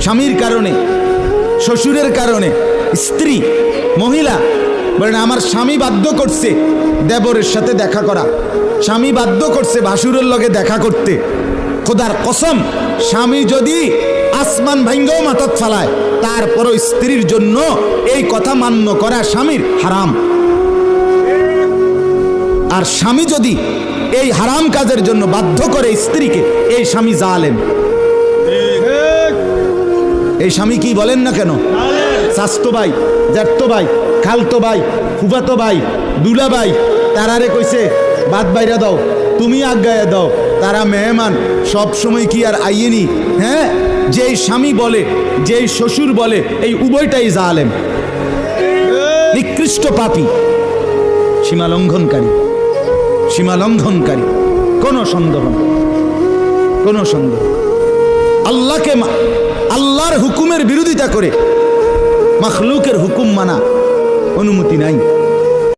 স্বামীর কারণে, শ্বশুরের কারণে স্ত্রী মহিলা বলেন আমার স্বামী বাধ্য করছে দেবরের সাথে দেখা করা, স্বামী বাধ্য করছে ভাসুরের লগে দেখা করতে। খোদার কসম, স্বামী যদি আসমান ভাঙ্গাও মাথাত ফালায় তারপরও স্ত্রীর জন্য এই কথা মান্য করা স্বামীর হারাম। আর স্বামী যদি এই হারাম কাজের জন্য বাধ্য করে স্ত্রীকে, এই স্বামী জালেম। এই স্বামী কি বলেন না কেন, চাচতো ভাই, জ্যাঠতো ভাই, খালতো ভাই, ফুফাতো ভাই, দুলা ভাই, তারারে কইছে বাদ বাইরা দাও, তুমি আজ্ঞায় দাও, তারা মেহমান সব সময় কি আর আইয়েনি? হ্যাঁ, যেই স্বামী বলে, যেই শ্বশুর বলে, এই উভয়টাই জালেম, নিকৃষ্ট পাপী, সীমা লঙ্ঘনকারী, সীমা লঙ্ঘনকারী। কোনো সন্দেহ না, কোনো সন্দেহ। আল্লাহকে, আল্লাহর হুকুমের বিরোধিতা করে মাখলুকের হুকুম মানা অনুমতি নাই।